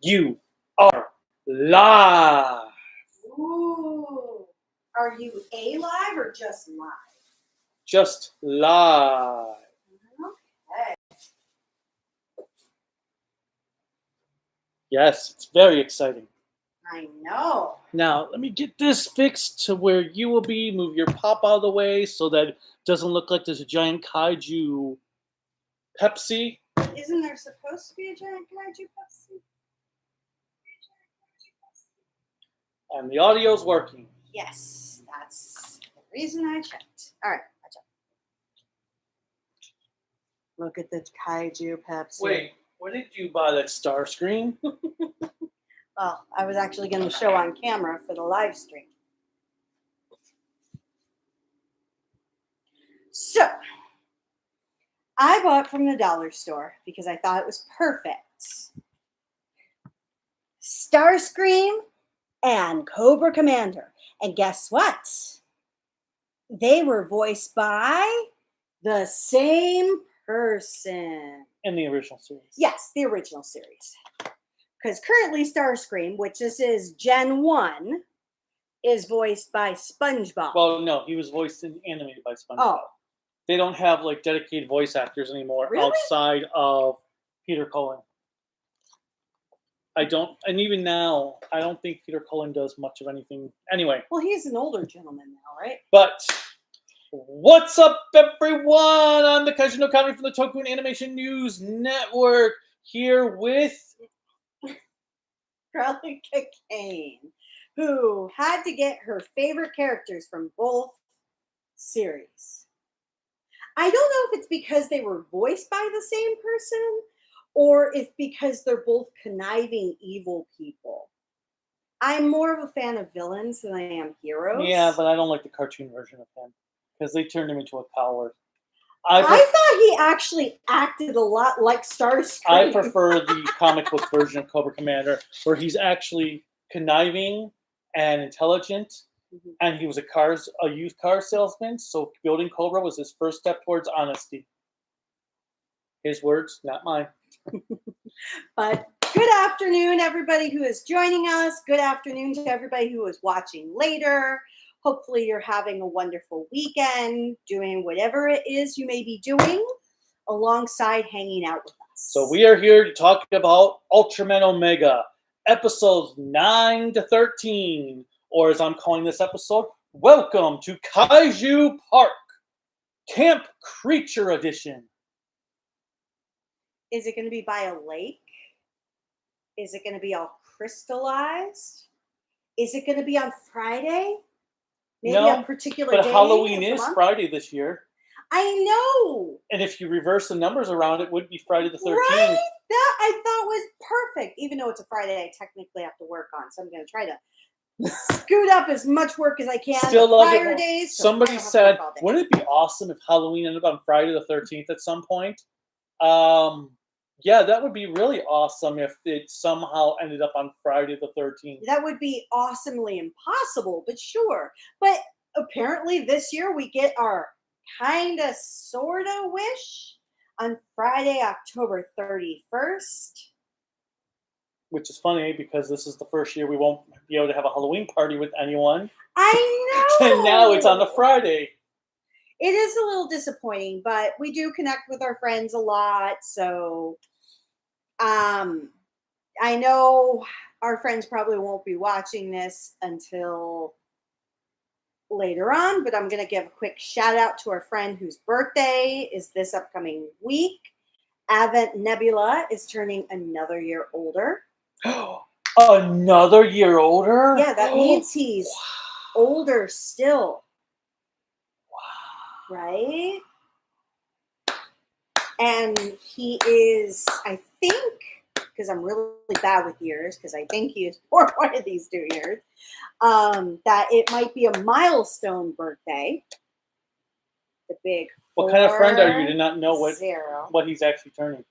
You are live. Ooh. Are you live or just live? Just live. Okay. Yes, it's very exciting. I know. Now, let me get this fixed to where you will be. Move your pop out of the way so that it doesn't look like there's a giant kaiju Pepsi. Isn't there supposed to be a giant Kaiju Pepsi? And the audio's working. Yes, that's the reason I checked. All right, I checked. Look at the Kaiju Pepsi. Wait, where did you buy that star screen? Well, I was actually going to show on camera for the live stream. So, I bought from the dollar store because I thought it was perfect. Starscream and Cobra Commander. And guess what? They were voiced by the same person. In the original series. Yes, the original series. Because currently Starscream, which this is Gen 1, is voiced by SpongeBob. Well, no, he was voiced and animated by SpongeBob. Oh. They don't have like dedicated voice actors anymore Really? outside of Peter Cullen. And even now, I don't think Peter Cullen does much of anything. Anyway. Well, he's an older gentleman now, right? But what's up, everyone? I'm the Kaiju no Comedy from the Toku and Animation News Network, here with Cruellica Kain, who had to get her favorite characters from both series. I don't know if it's because they were voiced by the same person or if because they're both conniving evil people. I'm more of a fan of villains than I am heroes. Yeah, but I don't like the cartoon version of him because they turned him into a coward. I thought he actually acted a lot like Starscream. I prefer the comic book version of Cobra Commander, where he's actually conniving and intelligent, and he was a used car salesman. So building Cobra was his first step towards honesty. His words, not mine. But good afternoon, everybody who is joining us. Good afternoon to everybody who is watching later. Hopefully you're having a wonderful weekend, doing whatever it is you may be doing, alongside hanging out with us. So we are here to talk about Ultraman Omega, episodes 9 to 13, or as I'm calling this episode, Welcome to Kaiju Park, Camp Creature Edition. Is it going to be by a lake? Is it going to be all crystallized? Is it going to be on Friday? Maybe a particular day. But Halloween is Friday this year. I know. And if you reverse the numbers around, it would be Friday the 13th. Right? That I thought was perfect. Even though it's a Friday, I technically have to work on. So I'm going to try to scoot up as much work as I can. Still love prior it. Days, so somebody said, wouldn't it be awesome if Halloween ended up on Friday the 13th at some point? Yeah, that would be really awesome if it somehow ended up on Friday the 13th. That would be awesomely impossible, but sure. But apparently this year we get our kinda sorta wish on Friday, October 31st. Which is funny because this is the first year we won't be able to have a Halloween party with anyone. I know! And now it's on a Friday. It is a little disappointing, but we do connect with our friends a lot, so I know our friends probably won't be watching this until later on, but I'm going to give a quick shout out to our friend whose birthday is this upcoming week. Advent Nebula is turning another year older. Another year older? Yeah, that means he's older still. Right? And he is, I think, because I'm really bad with years, because I think he is born one of these 2 years, that it might be a milestone birthday. The big What kind of friend are you to not know what he's actually turning?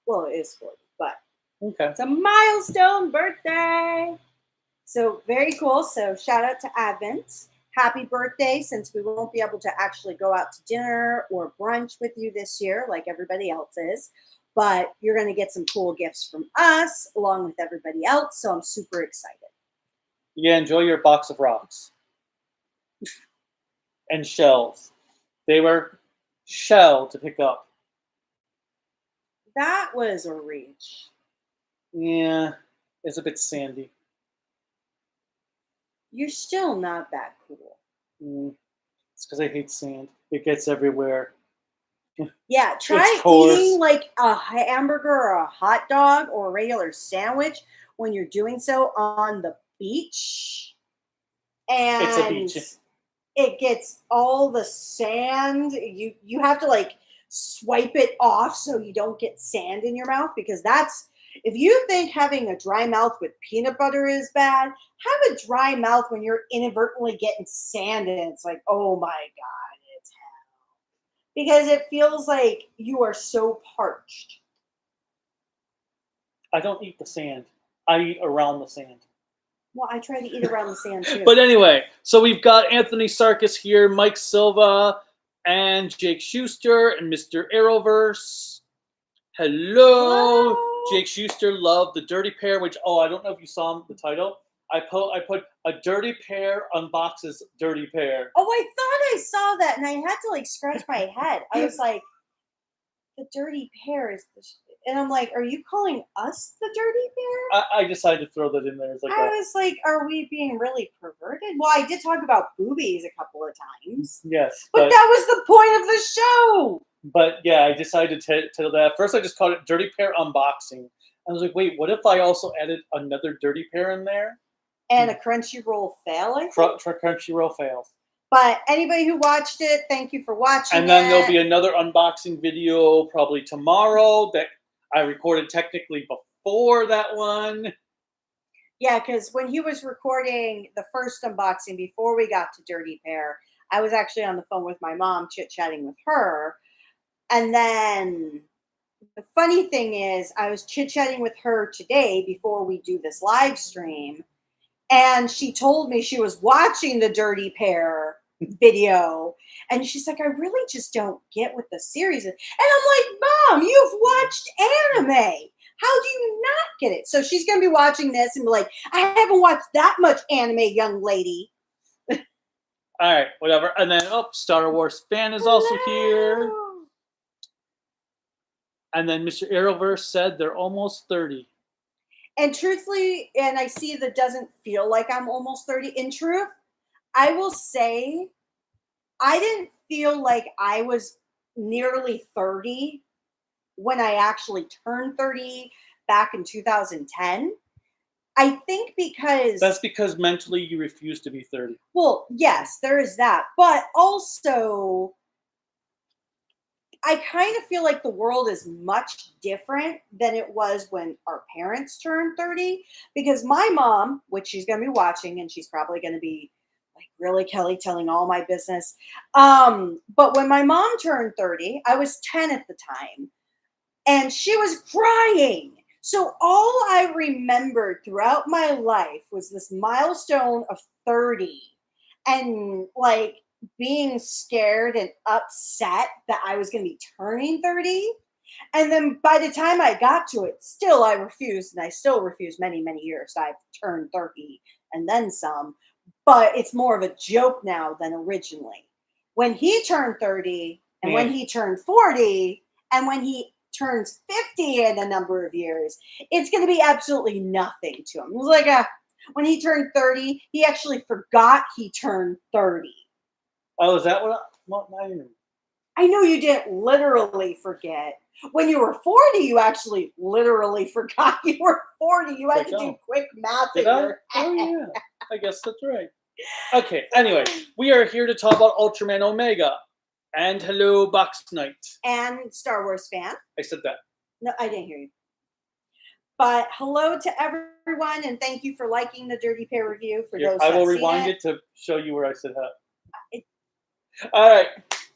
Well, it is 40, but okay. It's a milestone birthday. So very cool. So shout out to Advent. Happy birthday, since we won't be able to actually go out to dinner or brunch with you this year like everybody else is. but you're going to get some cool gifts from us along with everybody else. So I'm super excited. Yeah, enjoy your box of rocks and shells. They were shell to pick up. That was a reach. Yeah, it's a bit sandy. You're still not that cool. It's because I hate sand. It gets everywhere. Yeah, try eating like a hamburger or a hot dog or a regular sandwich when you're doing so on the beach. And It's a beach. it gets all the sand. You have to like swipe it off so you don't get sand in your mouth, because that's, if you think having a dry mouth with peanut butter is bad, have a dry mouth when you're inadvertently getting sand in it. It's like, oh my God, it's hell. Because it feels like you are so parched. I don't eat the sand. I eat around the sand. Well, I try to eat around the sand too. But anyway, so we've got Anthony Sarkis here, Mike Silva, and Jake Schuster, and Mr. Arrowverse. Hello. Jake Schuster loved the Dirty Pair, which, I don't know if you saw the title. I put a Dirty Pair unboxes Dirty Pair. Oh, I thought I saw that, and I had to like scratch my head. I was like, the Dirty Pair is the... And I'm like, are you calling us the Dirty Pair? I decided to throw that in there. I was like, are we being really perverted? Well, I did talk about boobies a couple of times. Yes. But that was the point of the show. But yeah, I decided to tell that. First, I just called it Dirty Pair Unboxing. I was like, wait, what if I also added another Dirty Pair in there? And a Crunchyroll fail, I think? Crunchyroll fails. But anybody who watched it, thank you for watching. And then there'll be another unboxing video probably tomorrow that I recorded technically before that one. Yeah, because when he was recording the first unboxing before we got to Dirty Pair, I was actually on the phone with my mom chit-chatting with her. And then the funny thing is, I was chit-chatting with her today before we do this live stream. And she told me she was watching the Dirty Pair video. And she's like, I really just don't get what the series is. And I'm like, Mom, you've watched anime. How do you not get it? So she's going to be watching this and be like, I haven't watched that much anime, young lady. All right, whatever. And then, Star Wars fan is also here. And then Mr. Arrowverse said they're almost 30. And truthfully, and I see that doesn't feel like I'm almost 30. In truth, I will say I didn't feel like I was nearly 30 when I actually turned 30 back in 2010. I think because... That's because mentally you refuse to be 30. Well, yes, there is that. But also, I kind of feel like the world is much different than it was when our parents turned 30. Because my mom, which she's going to be watching, and she's probably going to be like, really, Kelly, telling all my business. But when my mom turned 30, I was 10 at the time. And she was crying. So all I remembered throughout my life was this milestone of 30. And like being scared and upset that I was going to be turning 30. And then by the time I got to it, still I refused. And I still refuse many, many years. I've turned 30 and then some. But it's more of a joke now than originally. When he turned 30 and when he turned 40 and when he turns 50 in a number of years, it's going to be absolutely nothing to him. It was like when he turned 30, he actually forgot he turned 30. Oh, is that what I mean? I know you didn't literally forget. When you were 40, you actually literally forgot you were 40. You had to do quick math. Oh, yeah. I guess that's right. Okay, anyway, we are here to talk about Ultraman Omega. And hello, Box Knight. And Star Wars fan. I said that. No, I didn't hear you. But hello to everyone, and thank you for liking the Dirty Pair review. For those I will rewind it to show you where I said that. All right.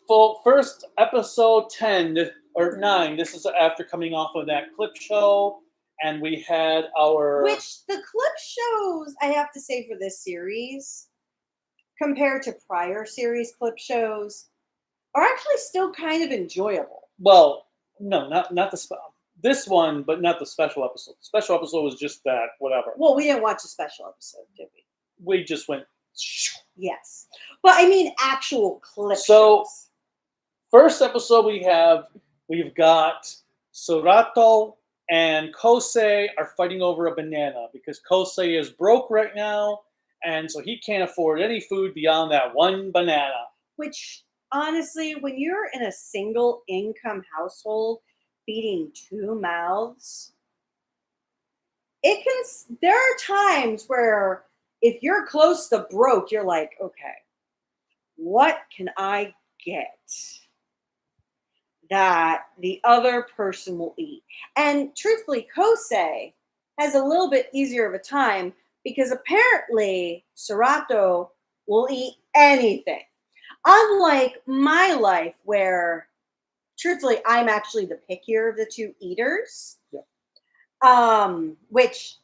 Well, first episode 10 or 9. This is after coming off of that clip show, and we had our... Which the clip shows, I have to say, for this series, compared to prior series clip shows, are actually still kind of enjoyable. Well, no, not the this one, but not the special episode. The special episode was just that, whatever. Well, we didn't watch a special episode, did we? We just went. Yes. But I mean actual clip So, shows. First episode we've got Surato and Kosei are fighting over a banana because Kosei is broke right now, and so he can't afford any food beyond that one banana. Which, honestly, when you're in a single income household feeding 2 mouths, there are times where if you're close to broke, you're like, okay, what can I get that the other person will eat? And truthfully, Kosei has a little bit easier of a time because apparently Serato will eat anything. Unlike my life, where truthfully I'm actually the pickier of the 2 eaters. Yeah. Which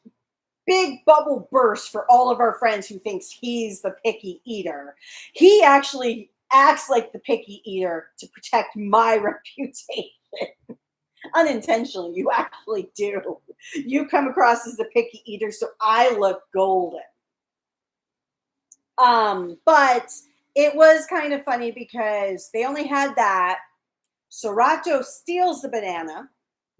big bubble burst for all of our friends who thinks he's the picky eater. He actually acts like the picky eater to protect my reputation. Unintentionally, you actually do. You come across as the picky eater, so I look golden. But it was kind of funny because they only had that. Serato steals the banana.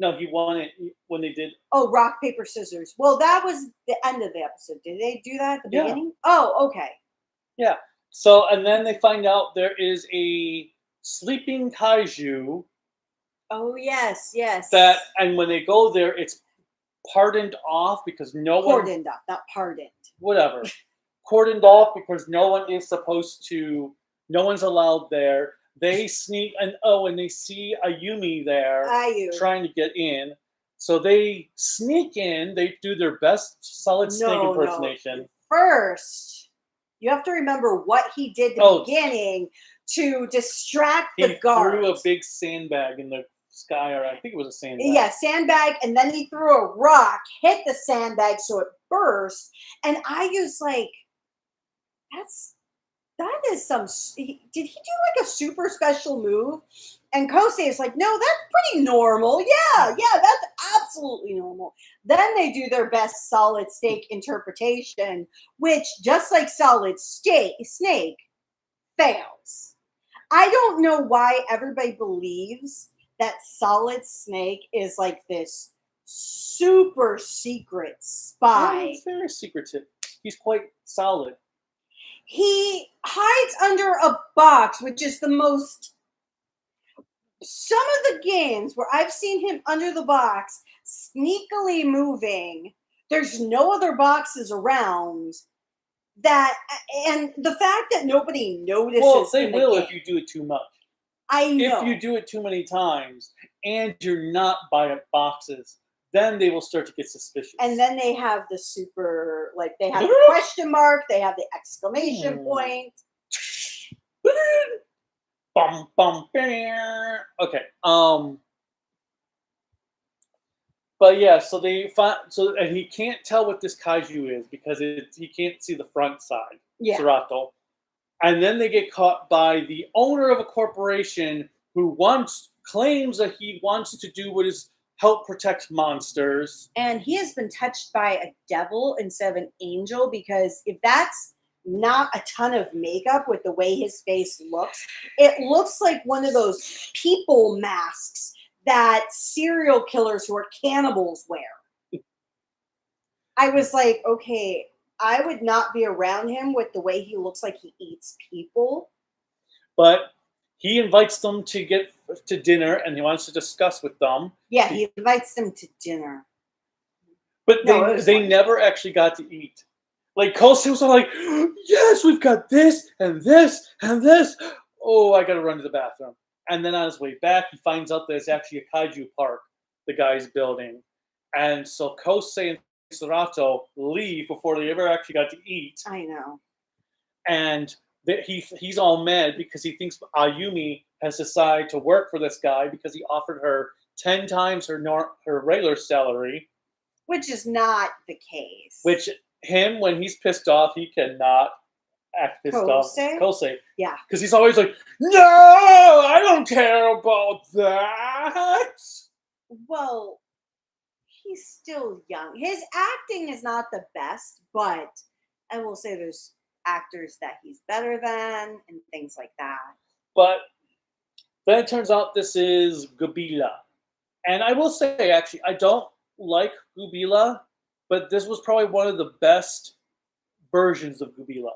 No, he won it when they did. Oh, rock, paper, scissors. Well, that was the end of the episode. Did they do that at the beginning? Oh, okay. Yeah. So, and then they find out there is a sleeping kaiju. Oh, yes. And when they go there, it's pardoned off because cordoned off, not pardoned. Whatever. Cordoned off because no one's allowed there. They sneak, and they see Ayumi there trying to get in. So they sneak in. They do their best Solid Snake impersonation. No. First, you have to remember what he did at the beginning to distract the guard. He threw a big sandbag in the sky, or I think it was a sandbag. Yeah, sandbag, and then he threw a rock, hit the sandbag, so it burst. And I was like, that is some. Did he do like a super special move? And Kosei is like, no, that's pretty normal. Yeah, that's absolutely normal. Then they do their best Solid Snake interpretation, which, just like Solid Snake, fails. I don't know why everybody believes that Solid Snake is like this super secret spy. Oh, he's very secretive. He's quite solid. He hides under a box, which is the most... Some of the games where I've seen him under the box, sneakily moving, there's no other boxes around. And the fact that nobody notices... Well, they will if you do it too much. I know. If you do it too many times, and you're not by boxes, then they will start to get suspicious. And then they have the super, they have the question mark, they have the exclamation point. Bum, bum, bam. Okay. But yeah, so they find and he can't tell what this kaiju is because he can't see the front side. Yeah. Serato. And then they get caught by the owner of a corporation who claims that he wants to do what is help protect monsters. And he has been touched by a devil instead of an angel, because if that's not a ton of makeup with the way his face looks, it looks like one of those people masks that serial killers who are cannibals wear. I was like, okay, I would not be around him with the way he looks like he eats people. But he invites them to get to dinner, and he wants to discuss with them. Yeah, he invites them to dinner. But they never actually got to eat. Like, Kosei was all like, yes, we've got this, and this, and this. Oh, I gotta run to the bathroom. And then on his way back, he finds out there's actually a Kaiju Park the guy's building. And so Kosei and Serato leave before they ever actually got to eat. I know. And he's all mad because he thinks Ayumi has decided to work for this guy because he offered her 10 times her regular salary. Which is not the case. Which, when he's pissed off, he cannot act pissed off. Kosei. Yeah. Because he's always like, no, I don't care about that. Well, he's still young. His acting is not the best, but I will say there's actors that he's better than and things like that. But then it turns out this is Gabila. And I will say, actually, I don't like Gubila, but this was probably one of the best versions of Gubila.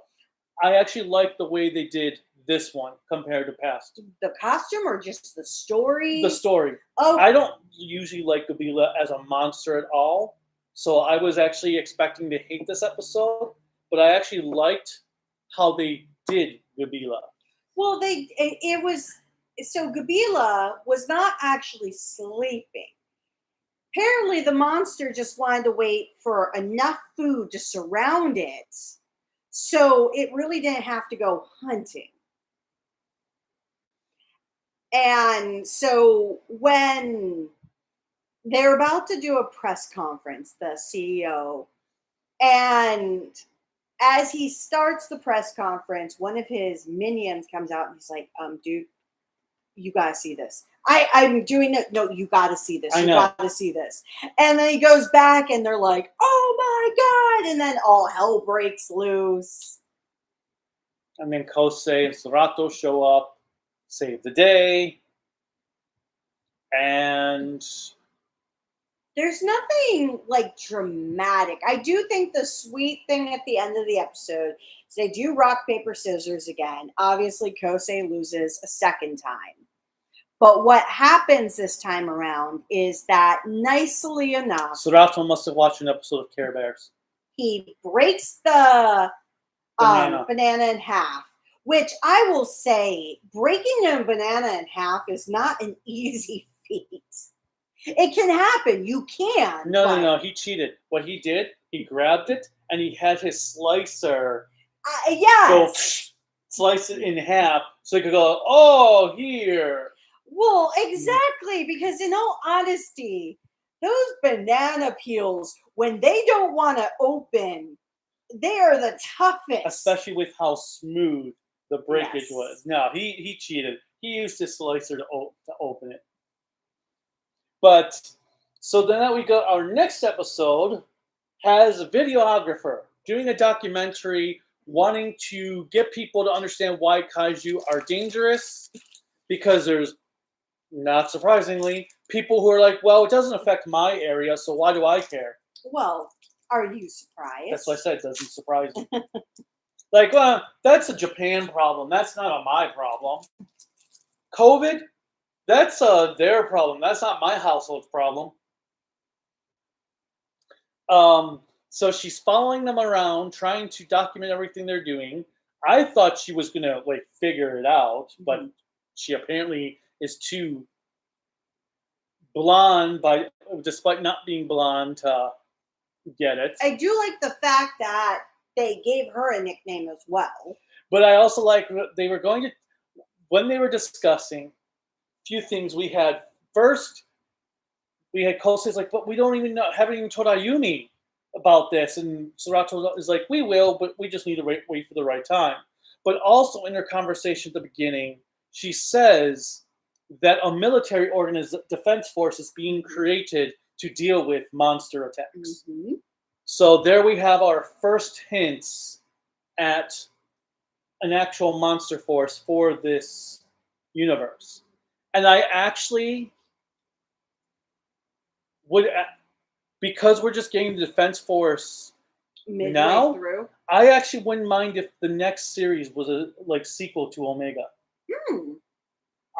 I actually like the way they did this one compared to past. The costume or just the story? The story. Oh, I don't usually like Gabila as a monster at all, so I was actually expecting to hate this episode, but I actually liked how they did Gabila. well, it was so Gabila was not actually sleeping. Apparently, the monster just wanted to wait for enough food to surround it, so it really didn't have to go hunting. And so when they're about to do a press conference, the CEO, and as he starts the press conference, one of his minions comes out and he's like, dude, you gotta see this. I'm doing it. No, you gotta see this. You gotta see this. And then he goes back and they're like, oh my God. And then all hell breaks loose. And then Kosei and Serato show up, save the day. And there's nothing like dramatic. I do think the sweet thing at the end of the episode is they do rock, paper, scissors again. Obviously, Kosei loses a second time. But what happens this time around is that, nicely enough, Serato must have watched an episode of Care Bears. He breaks the banana in half, which I will say, breaking a banana in half is not an easy feat. It can happen. You can. No. He cheated. What he did, he grabbed it and he had his slicer go slice it in half so he could go, oh, here. Well, exactly, because in all honesty, those banana peels, when they don't want to open, they are the toughest. Especially with how smooth the breakage was. No, he cheated. He used his slicer to open it. But, so then we go, our next episode has a videographer doing a documentary wanting to get people to understand why kaiju are dangerous, because there's, not surprisingly, people who are like, well, it doesn't affect my area, so why do I care? Well, are you surprised? That's what I said, it doesn't surprise me. Like, well, that's a Japan problem. That's not my problem. COVID, that's their problem. That's not my household's problem. So she's following them around, trying to document everything they're doing. I thought she was gonna figure it out, but she apparently is too blonde, despite not being blonde, to get it. I do like the fact that they gave her a nickname as well. But I also like they were going to, when they were discussing a few things we had. First, we had Kosei's like, but we don't even know, haven't even told Ayumi about this. And Serato is like, we will, but we just need to wait for the right time. But also in her conversation at the beginning, she says that a military defense force is being created to deal with monster attacks. Mm-hmm. So there we have our first hints at an actual monster force for this universe. And I actually would, because we're just getting the defense force midway now, through. I actually wouldn't mind if the next series was a sequel to Omega.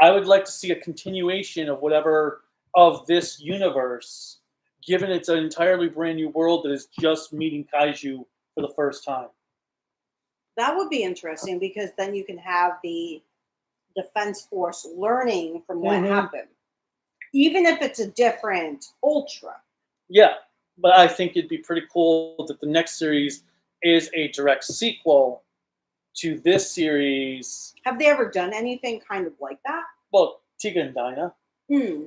I would like to see a continuation of whatever of this universe, given it's an entirely brand new world that is just meeting kaiju for the first time. That would be interesting, because then you can have the defense force learning from what happened, even if it's a different Ultra. Yeah, but I think it'd be pretty cool that the next series is a direct sequel to this series. Have they ever done anything kind of like that? Well, Tiga and Dinah.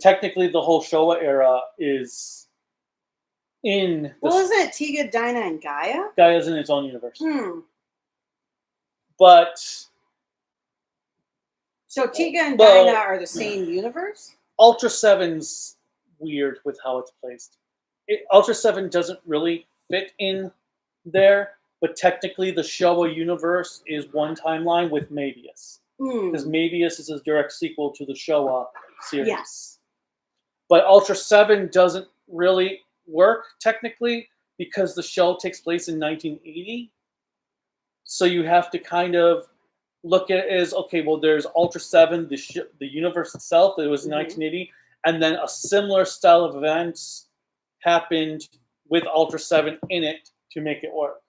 Technically, the whole Showa era is in. Well, isn't it Tiga, Dinah, and Gaia? Gaia's in its own universe. But. So Tiga and Dinah are the same universe? Ultra 7's weird with how it's placed. Ultra 7 doesn't really fit in there, but technically the Showa universe is one timeline with Mabius. Because Mabius is a direct sequel to the Showa series. Yes. But Ultra 7 doesn't really work technically because the show takes place in 1980. So you have to kind of look at it as, okay, well, there's Ultra 7, the universe itself that was in 1980, and then a similar style of events happened with Ultra 7 in it to make it work.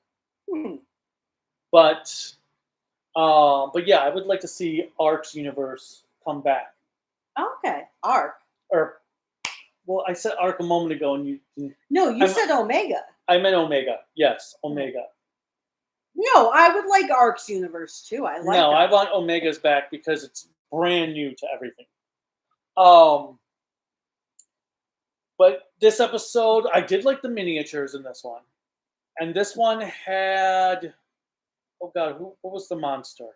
But yeah, I would like to see Arc's universe come back. Okay, Arc. Well, I said Arc a moment ago, and No, you said Omega. I meant Omega. Yes, Omega. No, I would like Arc's universe too. I like. No, that. I want Omega's back because it's brand new to everything. But this episode, I did like the miniatures in this one, and this one had, oh god, what was the monster?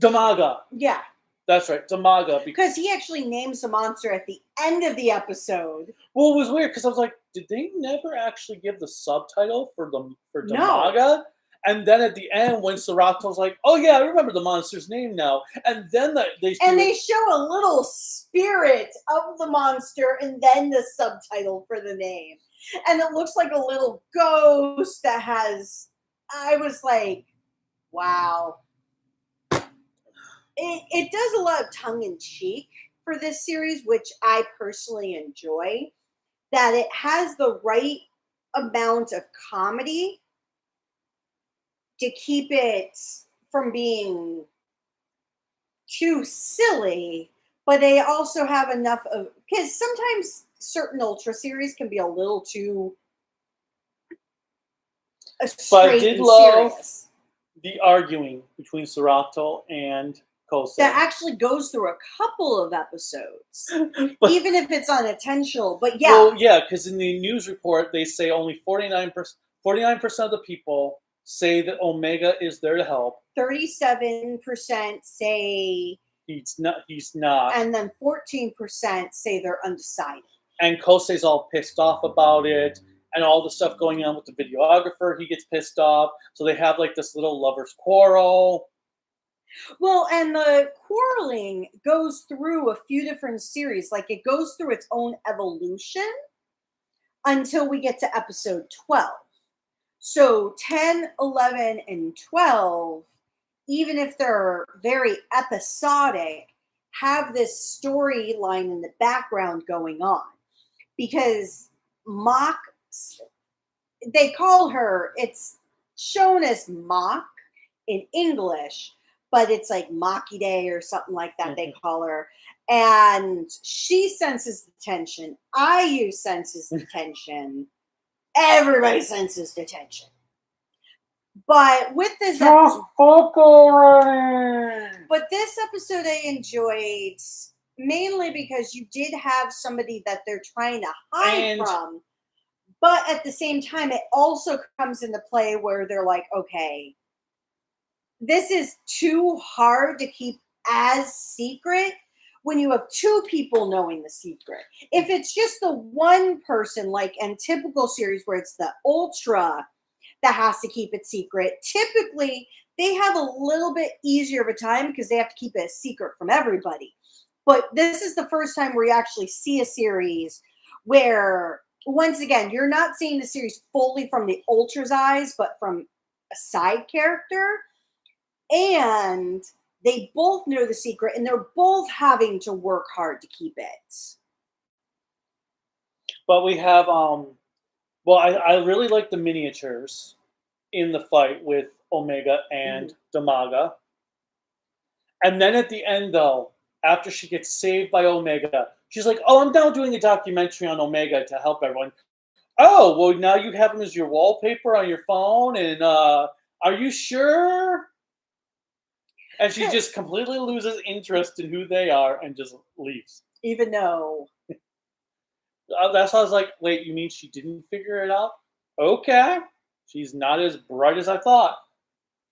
Damaga. Yeah. That's right, Damaga. Because he actually names the monster at the end of the episode. Well, it was weird because I was like, did they never actually give the subtitle for Damaga? No. And then at the end, when Sarato's like, "Oh yeah, I remember the monster's name now," and then they show a little spirit of the monster, and then the subtitle for the name, and it looks like a little ghost that has. I was like, wow. It does a lot of tongue-in-cheek for this series, which I personally enjoy. That it has the right amount of comedy to keep it from being too silly, but they also have enough of... Because sometimes certain Ultra series can be a little too straight I did and love serious. The arguing between Serato and Kosei. That actually goes through a couple of episodes, even if it's unintentional. But yeah. Well, yeah, because in the news report, they say only 49% of the people say that Omega is there to help. 37% say he's not. And then 14% say they're undecided. And Kosei's all pissed off about it. And all the stuff going on with the videographer, he gets pissed off. So they have like this little lover's quarrel. Well, and the quarreling goes through a few different series. Like it goes through its own evolution until we get to episode 12. So 10, 11, and 12, even if they're very episodic, have this storyline in the background going on. Because Mach, they call her, it's shown as Mach in English, but it's like Makide or something like that, they call her. And she senses the tension. Ayu senses the tension. Everybody senses the tension. But with this episode, but this episode I enjoyed mainly because you did have somebody that they're trying to hide from. But at the same time, it also comes into play where they're like, okay, this is too hard to keep as secret when you have two people knowing the secret. If it's just the one person, like in typical series where it's the Ultra that has to keep it secret, typically they have a little bit easier of a time because they have to keep it a secret from everybody. But this is the first time where you actually see a series where, once again, you're not seeing the series fully from the Ultra's eyes, but from a side character. And they both know the secret, and they're both having to work hard to keep it. But we have, well, I really like the miniatures in the fight with Omega and Damaga. And then at the end, though, after she gets saved by Omega, she's like, oh, I'm now doing a documentary on Omega to help everyone. Oh, well, now you have him as your wallpaper on your phone, and are you sure? And she just completely loses interest in who they are and just leaves. Even though... That's why I was like, wait, you mean she didn't figure it out? Okay. She's not as bright as I thought.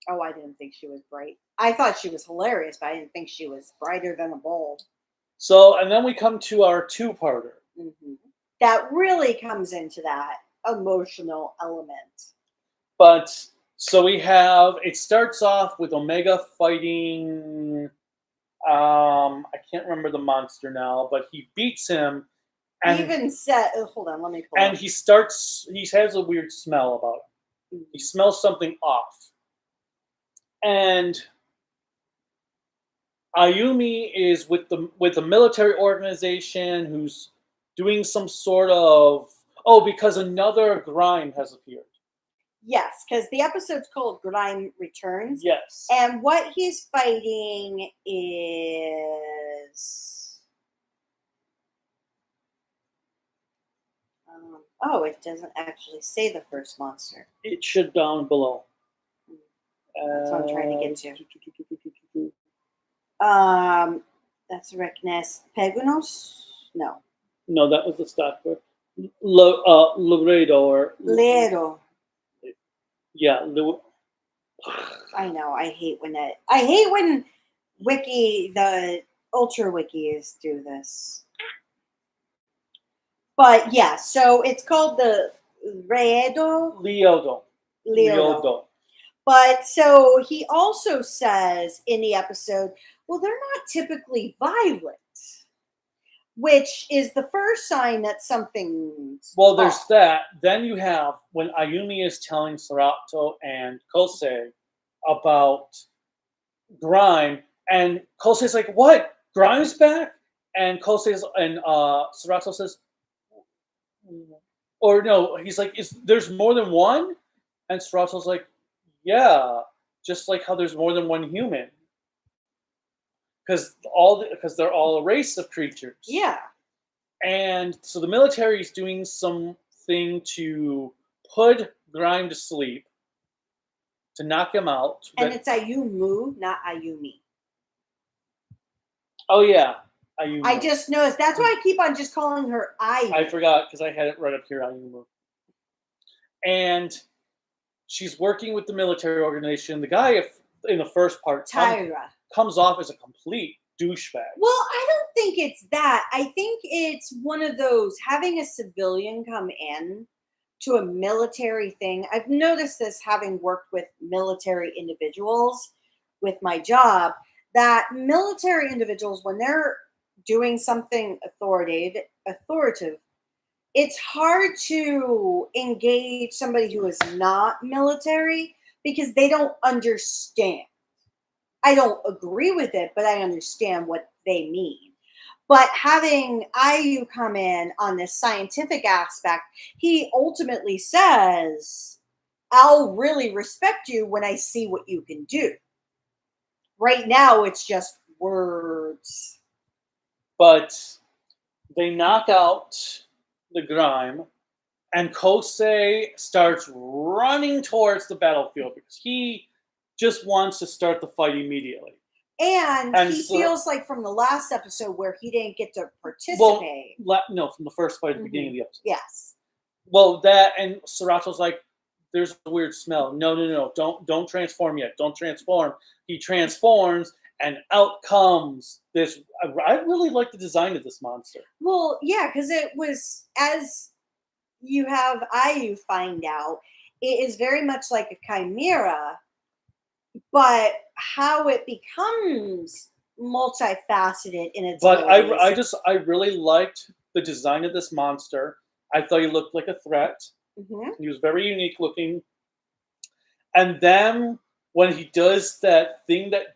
Oh, I didn't think she was bright. I thought she was hilarious, but I didn't think she was brighter than a bulb. So, and then we come to our two-parter. that really comes into that emotional element. But so it starts off with Omega fighting. I can't remember the monster now, but he beats him, and Even said, hold on, let me pull and up. he has a weird smell about him. He smells something off. And Ayumi is with a military organization who's doing some sort of because another grime has appeared. Yes, because the episode's called Grime Returns. Yes. And what he's fighting is. It doesn't actually say the first monster. It should down below. That's what I'm trying to get to. That's Rekness Pegunos? No. No, that was the stock word. Laredo or Lero. Yeah. I know. I hate when the Ultra Wikis do this. But yeah, so it's called the Leodo. But so he also says in the episode, well, they're not typically violent, which is the first sign that something's Well, there's off. that. Then you have when Ayumi is telling Serato and Kosei about Grime, and Kosei's like, "What? Grime's back?" And Serato says, or no, he's like, there's more than one?" And Serato's like, "Yeah, just like how there's more than one human, because they're all a race of creatures." Yeah. And so the military is doing something to put Grime to sleep, to knock him out. And it's Ayumu, not Ayumi. Oh yeah, Ayumu. I just noticed. That's why I keep on just calling her Ayu. I forgot because I had it right up here, Ayumu. And she's working with the military organization. The guy in the first part comes off as a complete douchebag. Well, I don't think it's that. I think it's one of those having a civilian come in to a military thing. I've noticed this having worked with military individuals with my job, that military individuals, when they're doing something authoritative, it's hard to engage somebody who is not military because they don't understand. I don't agree with it, but I understand what they mean. But having Ayu come in on this scientific aspect, he ultimately says, I'll really respect you when I see what you can do. Right now, it's just words. But they knock out the Grime, and Kosei starts running towards the battlefield because he just wants to start the fight immediately. And he feels like from the last episode where he didn't get to participate. No, from the first fight at the beginning of the episode. Yes. Well, that and Serato's like, there's a weird smell. No, don't transform yet. Don't transform. He transforms, and out comes this. I really like the design of this monster. Well, yeah, because it was, as you have Ayu find out, it is very much like a chimera, but how it becomes multifaceted in its But ways. I really liked the design of this monster. I thought he looked like a threat. Mm-hmm. He was very unique looking. And then when he does that thing that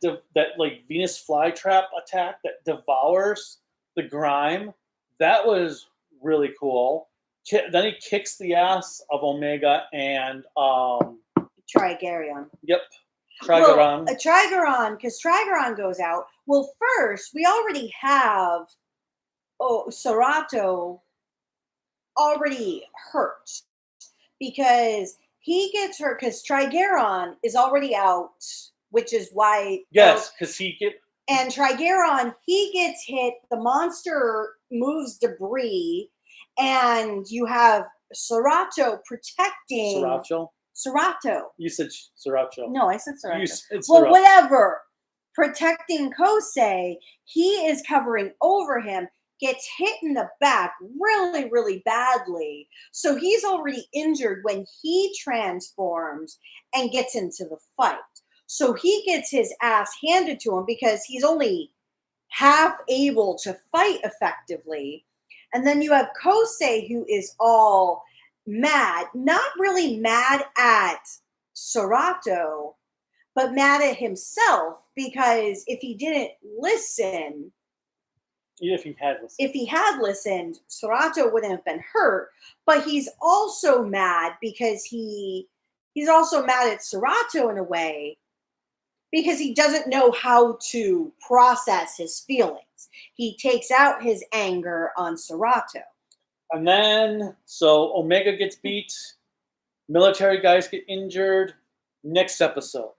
like Venus flytrap attack that devours the Grime, that was really cool. Then he kicks the ass of Omega and Trigarion. Yep. Trigaron. Well, Trigaron, because Trigaron goes out. Well, first, we already have Serato already hurt because he gets hurt because Trigaron is already out, which is why. Yes, because and Trigaron, he gets hit. The monster moves debris, and you have Serato protecting. Serato. You said Serato. No, I said Serato. Serato. Whatever. Protecting Kosei, he is covering over him. gets hit in the back really, really badly. So he's already injured when he transforms and gets into the fight. So he gets his ass handed to him because he's only half able to fight effectively. And then you have Kosei, who is all mad, not really mad at Serato, but mad at himself because if he didn't listen, if he had listened, Serato wouldn't have been hurt. But he's also mad because he's also mad at Serato in a way because he doesn't know how to process his feelings. He takes out his anger on Serato. And then, so Omega gets beat, military guys get injured, next episode.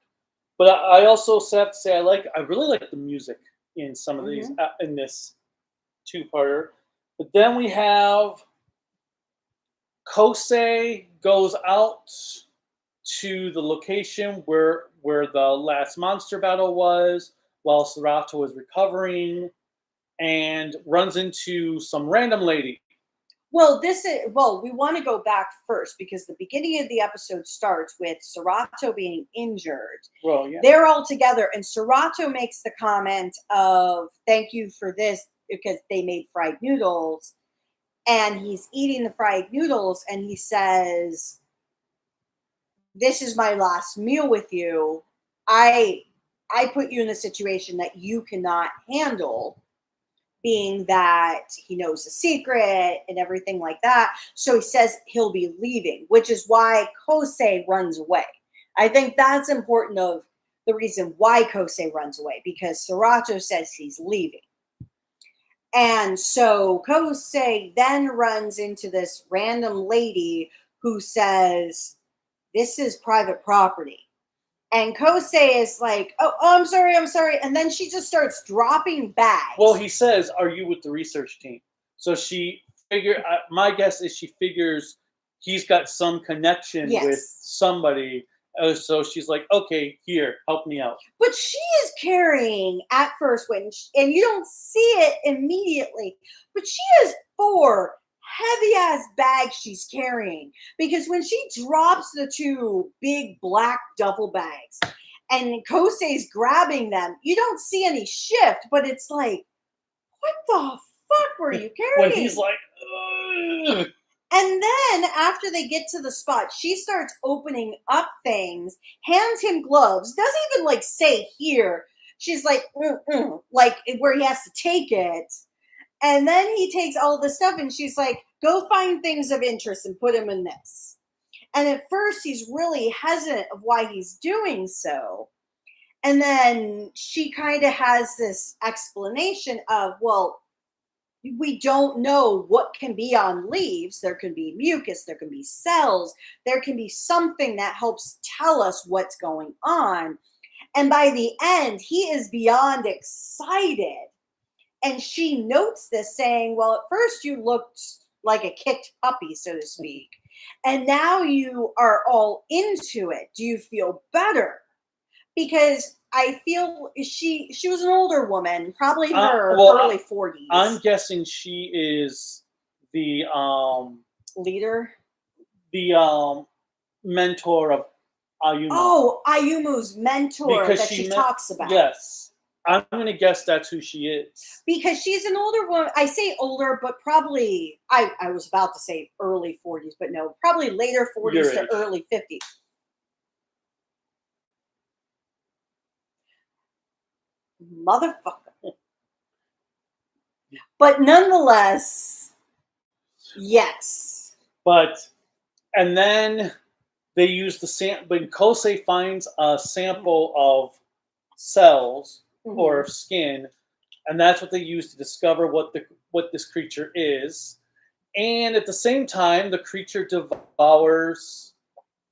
But I also have to say, I really like the music in some of these, in this two-parter. But then we have Kosei goes out to the location where the last monster battle was, while Serato is recovering, and runs into some random lady. Well, we want to go back first because the beginning of the episode starts with Serato being injured. Well, yeah. They're all together, and Serato makes the comment of "thank you for this" because they made fried noodles, and he's eating the fried noodles, and he says, "This is my last meal with you. I put you in a situation that you cannot handle." Being that he knows the secret and everything like that. So he says he'll be leaving, which is why Kosei runs away. I think that's important of the reason why Kosei runs away, because Serato says he's leaving. And so Kosei then runs into this random lady who says, "This is private property." And Kosei is like, oh, I'm sorry. And then she just starts dropping bags. Well, he says, "Are you with the research team?" So she my guess is she figures he's got some connection with somebody. So she's like, "Okay, here, help me out." But she is carrying, at first, and you don't see it immediately, but she has 4 heavy-ass bags she's carrying. Because when she drops the 2 big black duffel bags and Kosei's grabbing them, you don't see any shift, but it's like, what the fuck were you carrying? When he's like, ugh. And then after they get to the spot, she starts opening up things, hands him gloves, doesn't even say here. She's like, like where he has to take it. And then he takes all the stuff and she's like, "Go find things of interest and put them in this." And at first he's really hesitant of why he's doing so. And then she kind of has this explanation of, well, we don't know what can be on leaves. There can be mucus, there can be cells, there can be something that helps tell us what's going on. And by the end, he is beyond excited. And she notes this, saying, "Well, at first you looked like a kicked puppy, so to speak. And now you are all into it. Do you feel better?" Because I feel she was an older woman, probably her early 40s. I'm guessing she is the leader, the mentor of Ayumu. Oh, Ayumu's mentor because she talks about. Yes. I'm going to guess that's who she is. Because she's an older woman. I say older, but probably, I was about to say early 40s, but no, probably later 40s to early 50s. Motherfucker. But nonetheless, yes. And then they use the sample, when Kosei finds a sample of cells or skin, and that's what they use to discover what this creature is. And at the same time, the creature devours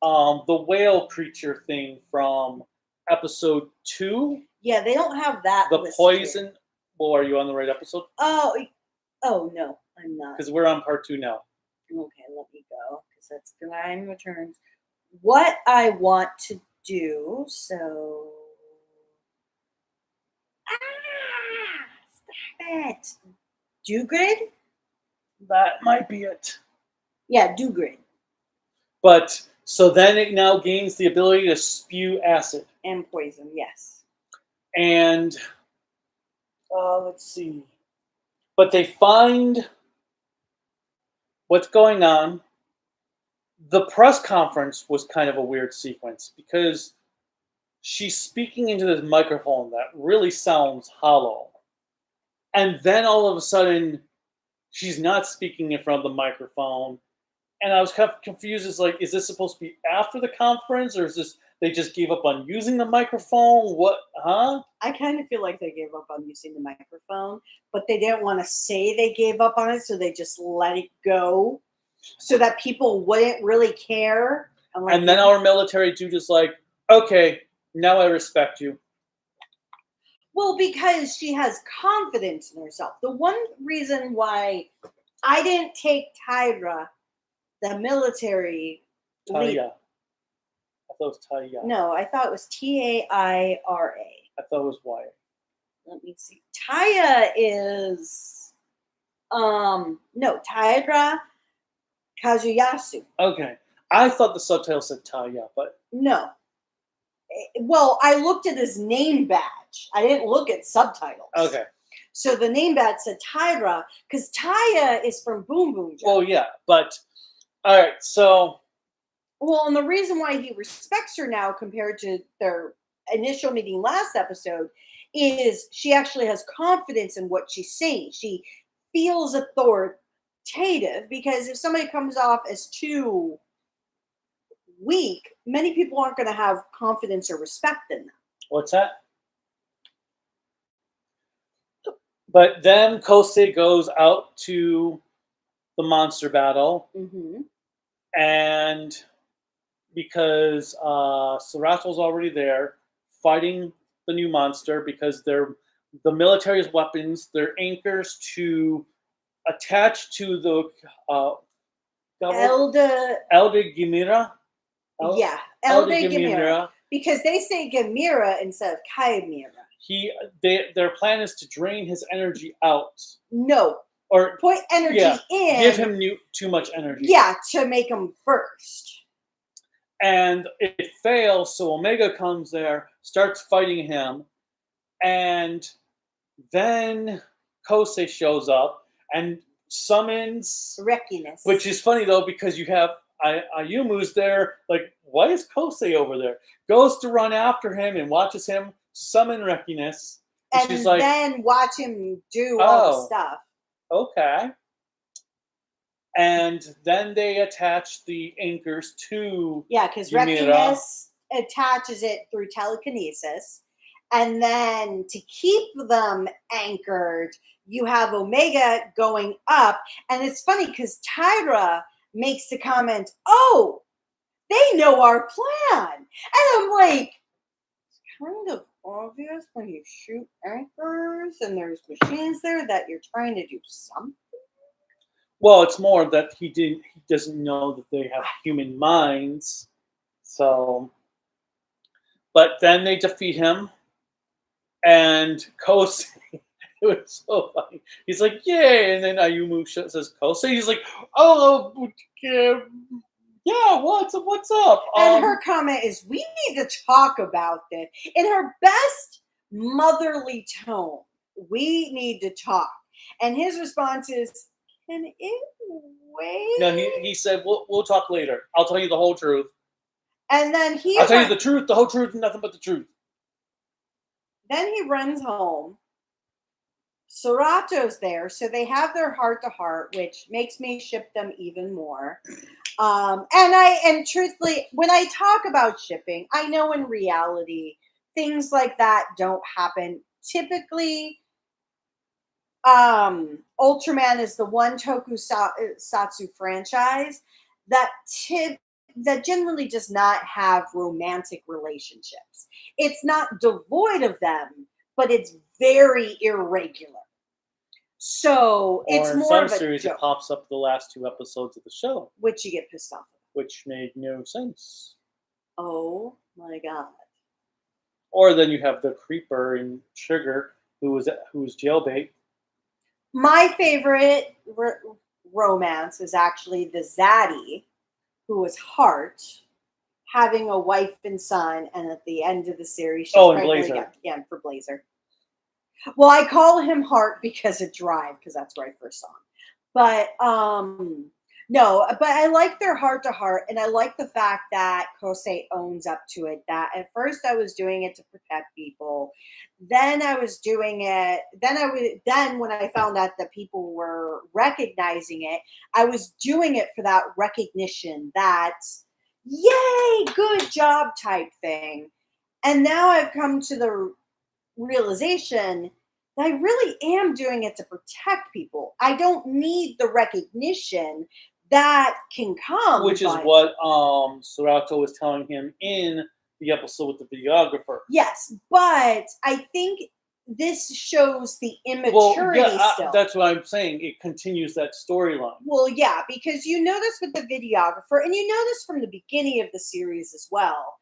the whale creature thing from episode 2. Yeah, they don't have that. The poison. Here. Well, are you on the right episode? Oh no, I'm not. Because we're on part 2 now. Okay, let me go because that's Divine Returns. What I want to do, so. Stop it. Dugrid? That might be it. Yeah, Dugrid. But so then it now gains the ability to spew acid. And poison, yes. And let's see. But they find what's going on. The press conference was kind of a weird sequence because she's speaking into this microphone that really sounds hollow. And then all of a sudden, she's not speaking in front of the microphone. And I was kind of confused. Is like, is this supposed to be after the conference, or is this they just gave up on using the microphone? What? Huh? I kind of feel like they gave up on using the microphone, but they didn't want to say they gave up on it, so they just let it go, so that people wouldn't really care. And then our military dude is like, okay, now I respect you. Well, because she has confidence in herself. The one reason why I didn't take Tyra, the military leader. Taya. I thought it was Taya. No, I thought it was Taira. I thought it was Wyatt. Let me see. Taya is no, Taira Kazuyasu. Okay. I thought the subtitle said Taya, but No. Well, I looked at his name badge. I didn't look at subtitles. okay. So the name badge said Tyra, because Taya is from Boom Boom Joe. Well, yeah, but all right. So, well, and the reason why he respects her now compared to their initial meeting last episode is she actually has confidence in what she's saying. She feels authoritative, because if somebody comes off as too weak, many people aren't going to have confidence or respect in them. what's that? But then Kosei goes out to the monster battle, and because Sarato's already there fighting the new monster, because they're the military's weapons, they're anchors to attach to the Elder Gimira. Elder Gimira. Because they say Gimira instead of Chimera. Their plan is to drain his energy out. No. Or put energy in. Give him too much energy. Yeah, to make him burst. And it fails, so Omega comes there, starts fighting him, and then Kosei shows up and summons Rekiness. Which is funny though, because you have Ayumu's there, like, why is Kosei over there? Goes to run after him and watches him summon Rekiness. And she's like, then watch him do all the stuff. Okay. And then they attach the anchors to because Rekiness attaches it through telekinesis. And then to keep them anchored, you have Omega going up. And it's funny because Tyra makes the comment, oh, they know our plan. And I'm like, it's kind of obvious when you shoot anchors and there's machines there that you're trying to do something. Well, it's more that he doesn't know that they have human minds. So, but then they defeat him, and Kosei, it was so funny. He's like, yay, and then Ayumu says Kosei. He's like, oh, yeah, what's up? And her comment is, we need to talk about this. In her best motherly tone, we need to talk. And his response is, can it wait? No, he said, we'll talk later. I'll tell you the whole truth. And then I'll tell you the truth, the whole truth, and nothing but the truth. Then he runs home. Sarato's there, so they have their heart-to-heart, which makes me ship them even more. And truthfully, when I talk about shipping, I know in reality, things like that don't happen. Typically, Ultraman is the one tokusatsu franchise that generally does not have romantic relationships. It's not devoid of them, but it's very irregular. So it's more of a series joke. It pops up the last 2 episodes of the show, which you get pissed off at. Which made no sense. Oh my god! Or then you have the Creeper and Sugar, who was jailbait. My favorite romance is actually the Zaddy, who was Heart, having a wife and son, and at the end of the series, she's And pregnant Blazer. again for Blazer. Well, I call him Heart because of Drive, because that's where I first saw him. But no, but I like their heart to heart, and I like the fact that Kosei owns up to it. That at first I was doing it to protect people, then I was doing it. Then when I found out that people were recognizing it, I was doing it for that recognition, that yay, good job type thing. And now I've come to the realization that I really am doing it to protect people. I don't need the recognition that can come. Which is what Serato was telling him in the episode with the videographer. Yes, but I think this shows the immaturity still. That's what I'm saying. It continues that storyline. Well, yeah, because you know this with the videographer, and you know this from the beginning of the series as well.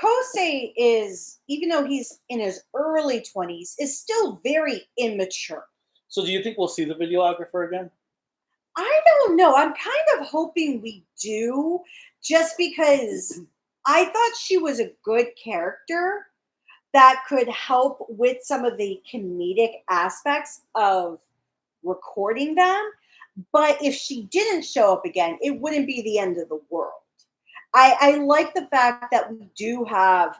Kosei is, even though he's in his early 20s, is still very immature. So do you think we'll see the videographer again? I don't know. I'm kind of hoping we do, just because I thought she was a good character that could help with some of the comedic aspects of recording them. But if she didn't show up again, it wouldn't be the end of the world. I like the fact that we do have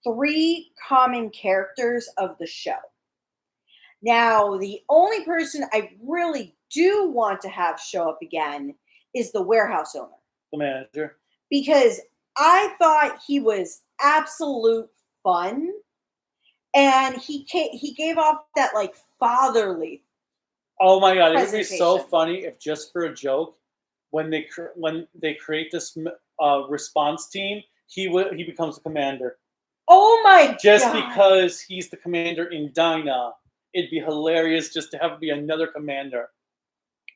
3 common characters of the show. Now, the only person I really do want to have show up again is the warehouse owner. The manager. Because I thought he was absolute fun. And he gave off that, like, fatherly. Oh my god, it would be so funny if, just for a joke, when they create this response team, he becomes the commander. Oh my god! Just because he's the commander in Dyna, it'd be hilarious just to have be another commander.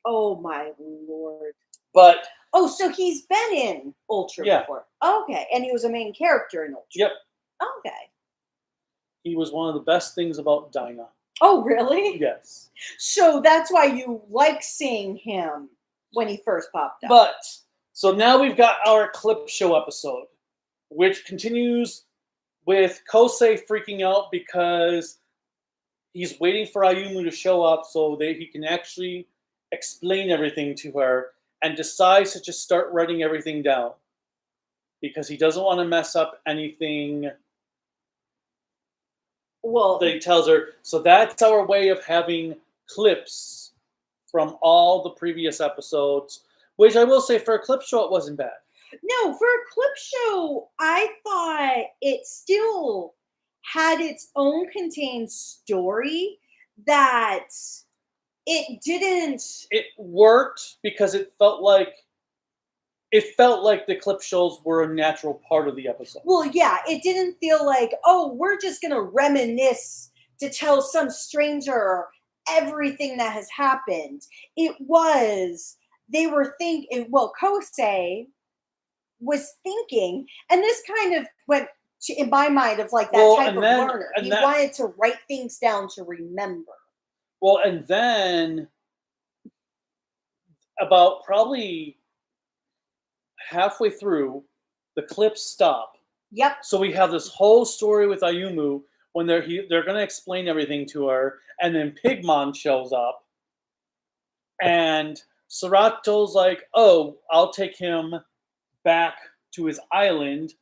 Oh my lord! But so he's been in Ultra before. Okay, and he was a main character in Ultra. Yep. Okay. He was one of the best things about Dyna. Oh, really? Yes. So that's why you like seeing him when he first popped up. But so now we've got our clip show episode, which continues with Kosei freaking out because he's waiting for Ayumu to show up so that he can actually explain everything to her, and decides to just start writing everything down because he doesn't want to mess up anything. Well, that he tells her. So that's our way of having clips from all the previous episodes, which I will say, for a clip show, it wasn't bad. No, for a clip show, I thought it still had its own contained story, that it didn't. It worked because it felt like the clip shows were a natural part of the episode. Well, yeah, it didn't feel like, oh, we're just going to reminisce to tell some stranger everything that has happened. It was, they were thinking, well, Kosei was thinking, and this kind of went to, in my mind, of like that type of learner. He wanted to write things down to remember. Well, and then about probably halfway through, the clips stop. Yep. So we have this whole story with Ayumu when they're going to explain everything to her, and then Pigmon shows up, and Serato's like, "Oh, I'll take him back to his island."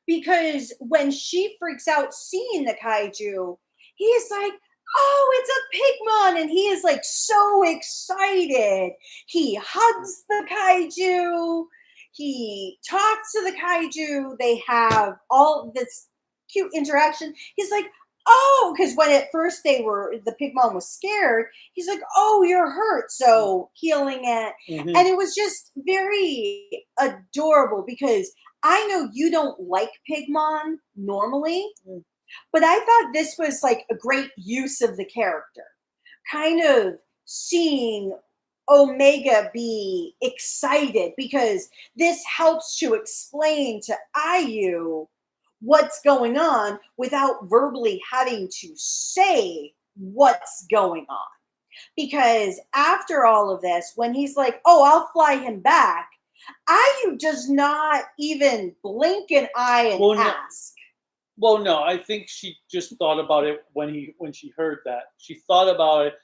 Because when she freaks out seeing the kaiju, he's like, "Oh, it's a Pigmon!" And he is like so excited. He hugs the kaiju. He talks to the kaiju. They have all this cute interaction. He's like, "Oh," because when at first the Pigmon was scared, he's like, "Oh, you're hurt." So healing it. Mm-hmm. And it was just very adorable, because I know you don't like Pigmon normally, but I thought this was like a great use of the character. Kind of seeing Omega be excited, because this helps to explain to Ayu what's going on without verbally having to say what's going on. Because after all of this, when he's like, "Oh, I'll fly him back," Ayu does not even blink an eye and Well, no, ask. well, no, I think she just thought about it when she heard that. She thought about it,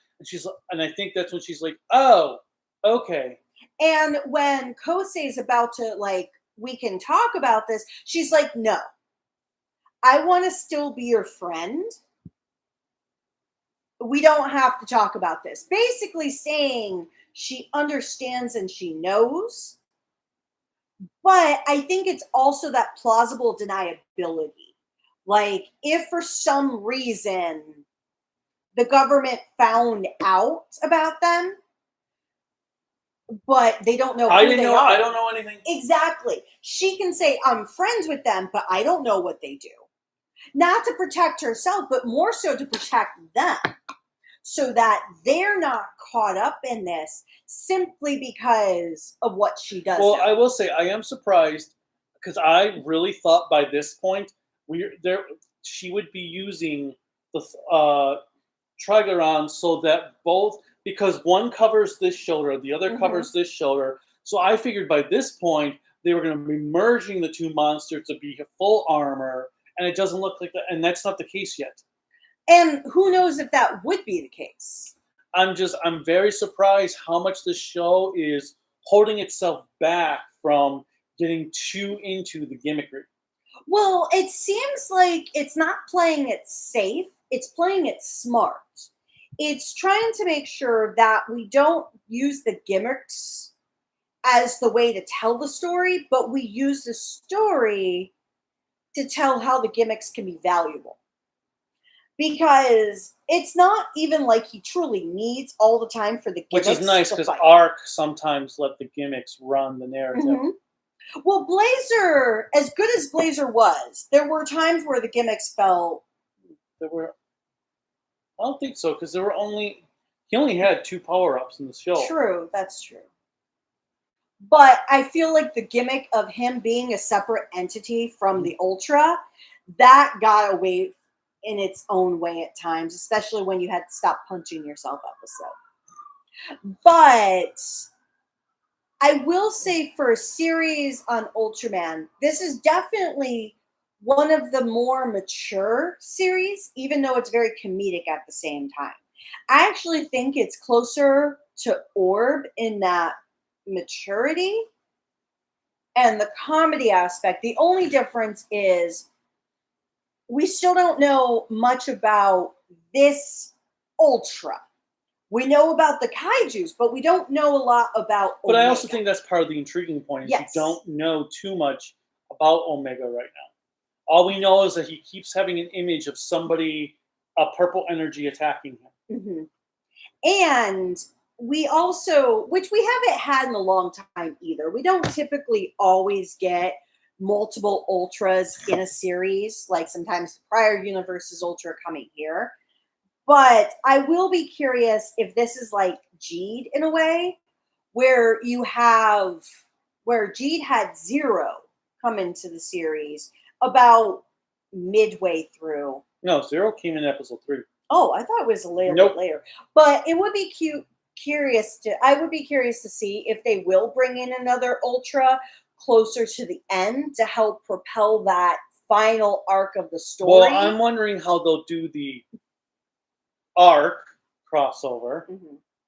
and I think that's when she's like, "Oh, okay." And when Kosei is about to like, we can talk about this, she's like, "No, I want to still be your friend. We don't have to talk about this." Basically saying she understands and she knows, but I think it's also that plausible deniability. Like, if for some reason the government found out about them, but they don't know who they are. I don't know anything. Exactly. She can say, "I'm friends with them, but I don't know what they do." Not to protect herself, but more so to protect them, so that they're not caught up in this simply because of what she does. Well, know. I will say I am surprised because I really thought by this point she would be using the Trigaron so that both, because one covers this shoulder, the other covers this shoulder. So I figured by this point they were going to be merging the two monsters to be full armor, and it doesn't look like that, and that's not the case yet. And who knows if that would be the case. I'm very surprised how much the show is holding itself back from getting too into the gimmickry. Well, it seems like it's not playing it safe, it's playing it smart. It's trying to make sure that we don't use the gimmicks as the way to tell the story, but we use the story to tell how the gimmicks can be valuable. Because it's not even like he truly needs all the time for the gimmicks. Which is nice to because fight. Arc sometimes let the gimmicks run the narrative. Well, Blazer, as good as Blazer was, there were times where the gimmicks fell. I don't think so because he only had 2 power-ups in the show. True, that's true. But I feel like the gimmick of him being a separate entity from the Ultra, that got away in its own way at times, especially when you had to stop punching yourself episode. But I will say for a series on Ultraman, this is definitely one of the more mature series, even though it's very comedic at the same time. I actually think it's closer to Orb in that maturity and the comedy aspect. The only difference is we still don't know much about this Ultra. We know about the kaijus, but we don't know a lot about But Omega. I also think that's part of the intriguing point. Is Yes. We don't know too much about Omega right now. All we know is that he keeps having an image of somebody, a purple energy attacking him. And we also, which we haven't had in a long time either, we don't typically always get multiple Ultras in a series. Like sometimes the prior universe's Ultra coming here. But I will be curious if this is like Jeed in a way, where Jeed had Zero come into the series about midway through. No, Zero came in episode 3. Oh, I thought it was a little Nope. bit later. But it would be I would be curious to see if they will bring in another Ultra closer to the end to help propel that final arc of the story. Well, I'm wondering how they'll do the Arc crossover.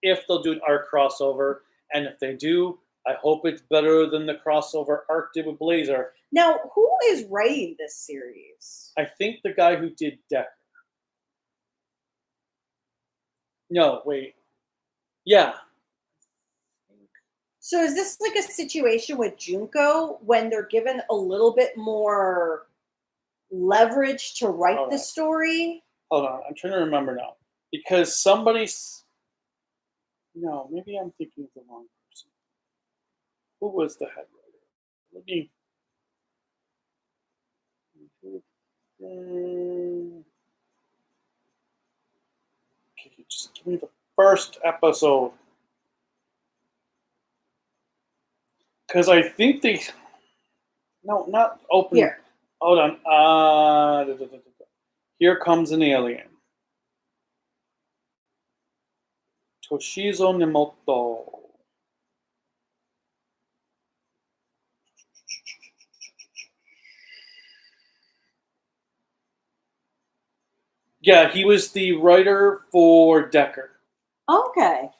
If they'll do an Arc crossover, and if they do, I hope it's better than the crossover Arc did with Blazer. Now, who is writing this series? I think the guy who did Decker. No, wait. Yeah. So is this like a situation with Junko when they're given a little bit more leverage to write the story? Hold on, I'm trying to remember now. Because no, maybe I'm thinking of the wrong person. Who was the head writer? Let me. Okay, just give me the first episode. Because I think no, not open. Here. Hold on. Here comes an alien. Toshizo Nemoto. Yeah, he was the writer for Decker. Okay.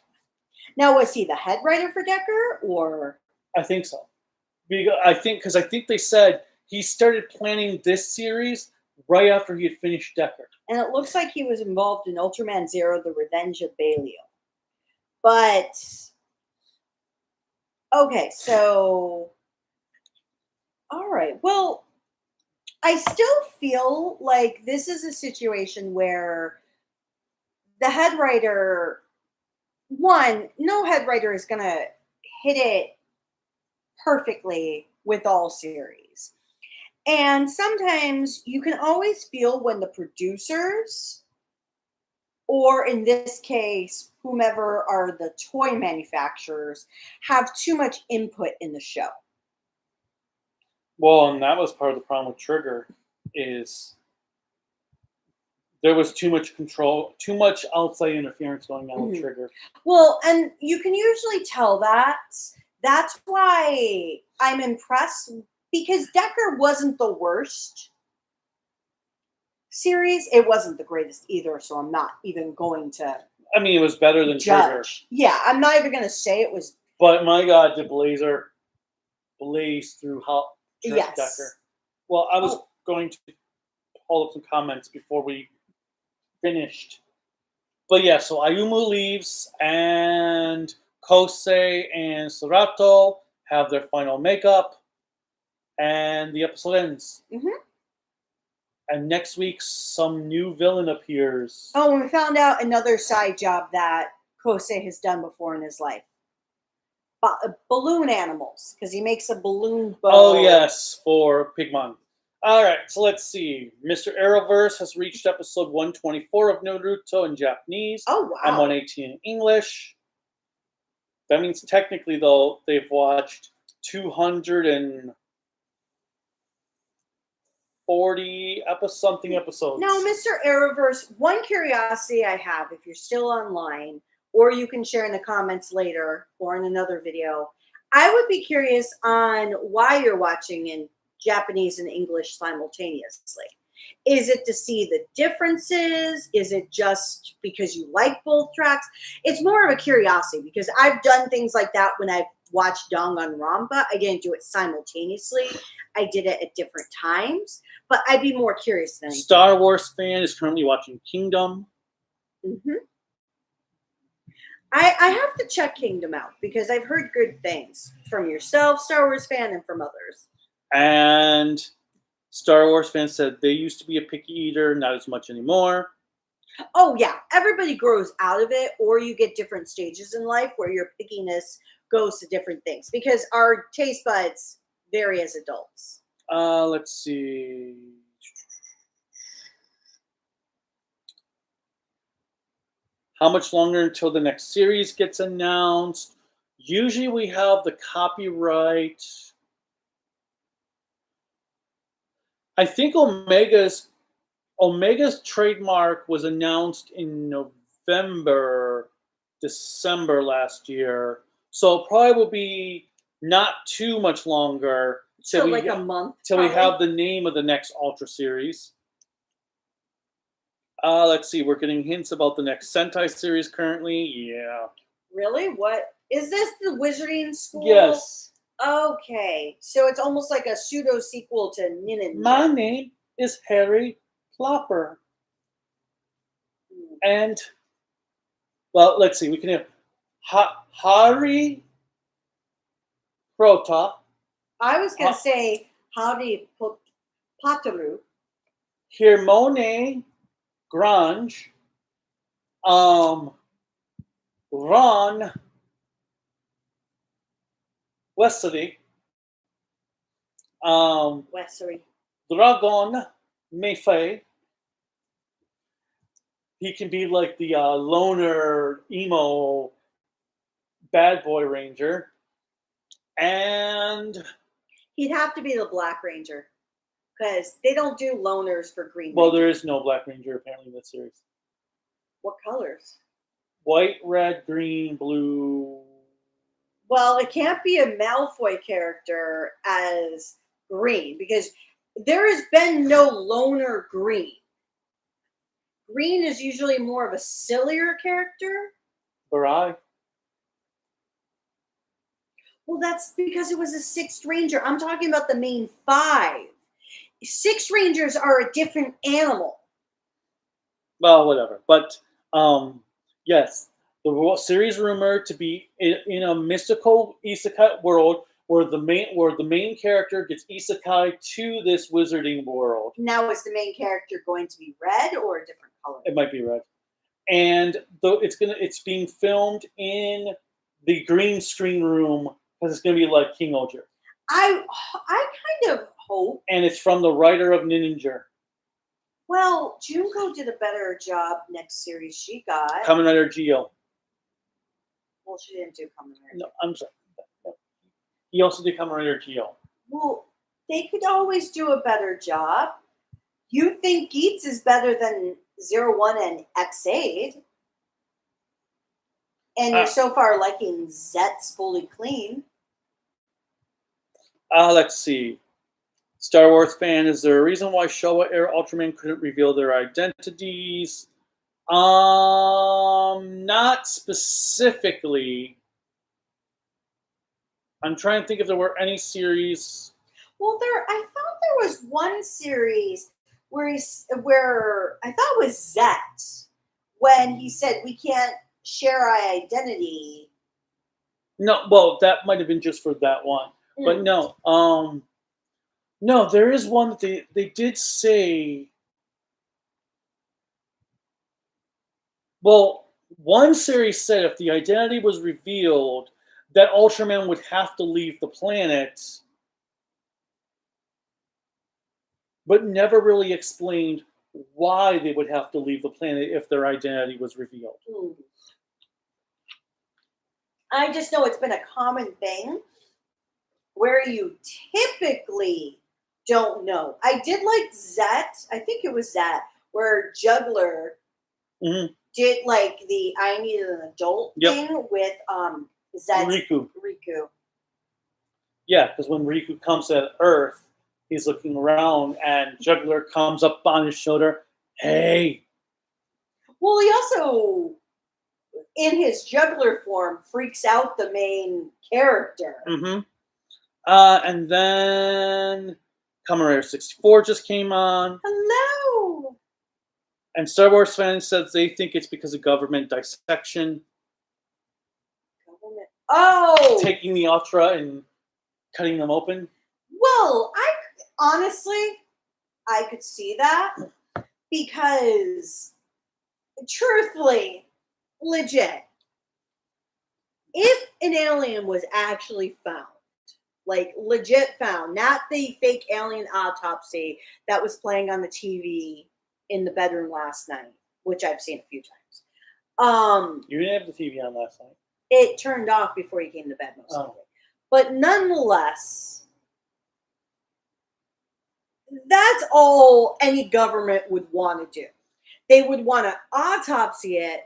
Now, was he the head writer for Decker, or? I think so. Because I think they said he started planning this series right after he had finished Decker. And it looks like he was involved in Ultraman Zero: The Revenge of Belial. But okay, so all right. Well, I still feel like this is a situation where the head writer, one, no head writer is going to hit it perfectly with all series. And sometimes you can always feel when the producers, or in this case, whomever are the toy manufacturers, have too much input in the show. Well, and that was part of the problem with Trigger, is there was too much control, too much outside interference going on with Trigger. Well, and you can usually tell that. That's why I'm impressed, because Decker wasn't the worst series. It wasn't the greatest either, so I'm not even going to I mean, it was better than Trigger. judge. Yeah, I'm not even going to say it was. But my God, did Blazer blaze through Yes. Decker. Well, I was going to pull up some comments before we finished. But yeah, so Ayumu leaves, and Kosei and Serato have their final makeup, and the episode ends. Mm-hmm. And next week, some new villain appears. Oh, and we found out another side job that Kosei has done before in his life. Balloon animals, because he makes a balloon bow. Oh, yes, for Pigmon. All right, so let's see. Mr. Arrowverse has reached episode 124 of Naruto in Japanese. Oh, wow. And 118 in English. That means technically, though, they've watched 240 something episodes. Now, Mr. Arrowverse, one curiosity I have, if you're still online, or you can share in the comments later or in another video, I would be curious on why you're watching in Japanese and English simultaneously. Is it to see the differences? Is it just because you like both tracks? It's more of a curiosity, because I've done things like that when I've watched Danganronpa. I didn't do it simultaneously. I did it at different times. But I'd be more curious than anything. Star Wars fan is currently watching Kingdom. Mm-hmm. I have to check Kingdom out, because I've heard good things from yourself, Star Wars fan, and from others. And Star Wars fans said they used to be a picky eater, not as much anymore. Oh, yeah. Everybody grows out of it, or you get different stages in life where your pickiness goes to different things, because our taste buds vary as adults. Let's see. How much longer until the next series gets announced? Usually we have the copyright. I think Omega's trademark was announced in November, December last year. So it probably will be not too much longer. So like a month. Till we have the name of the next Ultra series. Let's see. We're getting hints about the next Sentai series currently. Yeah. Really? What? Is this the Wizarding School? Yes. Okay. So it's almost like a pseudo sequel to Ninja. My name is Harry Plopper. And, well, let's see. We can have Hari Prota. I was going to say Hari Potaru. Hermione Grange. Ron Wesley. Wesley. Dragon Mayfei. He can be like the loner, emo, bad boy ranger. And he'd have to be the Black Ranger, because they don't do loners for Green Ranger. Well, there is no Black Ranger apparently in this series. What colors? white, red, green, blue. Well, it can't be a Malfoy character as green because there has been no loner green. Green is usually more of a sillier character. Barai. Well, that's because it was a sixth ranger. I'm talking about the main 5. Sixth rangers are a different animal. Well, whatever. But yes, the series rumored to be in a mystical isekai world where the main character gets isekai to this wizarding world. Now, is the main character going to be red or a different color? It might be red, and though it's being filmed in the green screen room because it's going to be like King Oger. I kind of hope. And it's from the writer of Ninja. Well, Junko did a better job next series she got. Kamen Rider Geo. Well, she didn't do Kamen Rider. No, I'm sorry. He also did Kamen Rider Geo. Well, they could always do a better job. You think Geets is better than 01 and X8. And you're so far liking Zet's Fully Clean. Let's see. Star Wars fan, is there a reason why Showa era Ultraman couldn't reveal their identities? Not specifically. I'm trying to think if there were any series. Well, I thought there was one series where I thought it was Zet when he said we can't share our identity. No, well, that might have been just for that one, but no. No, there is one that they did say. Well, one series said if the identity was revealed, that Ultraman would have to leave the planet, but never really explained why they would have to leave the planet if their identity was revealed. I just know it's been a common thing where you typically don't know. I did like Zet. I think it was Zet, where Juggler did like the I need an adult thing with Zet's Riku. Yeah, because when Riku comes to Earth, he's looking around and Juggler comes up on his shoulder. Hey. Well, he also, in his Juggler form, freaks out the main character. And then Kamen Rider 64 just came on. Hello. And Star Wars fans said they think it's because of government dissection. Oh! Taking the Ultra and cutting them open. Well, honestly, I could see that because, truthfully, legit, if an alien was actually found, like legit found, not the fake alien autopsy that was playing on the TV in the bedroom last night, which I've seen a few times. You didn't have the TV on last night. It turned off before you came to bed, most likely. But nonetheless, that's all any government would want to do. They would want to autopsy it,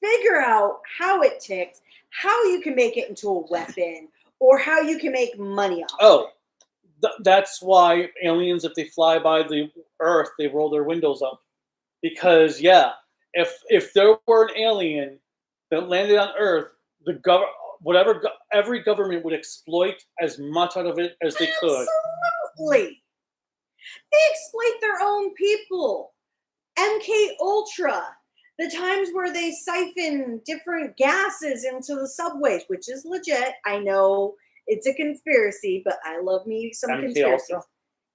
figure out how it ticks, how you can make it into a weapon, or how you can make money off it. That's why aliens, if they fly by the Earth, they roll their windows up. Because, if there were an alien that landed on Earth, every government would exploit as much out of it as they could. Absolutely. They exploit their own people. MK Ultra, the times where they siphon different gases into the subways, which is legit. I know it's a conspiracy, but I love me some conspiracies. Ultra?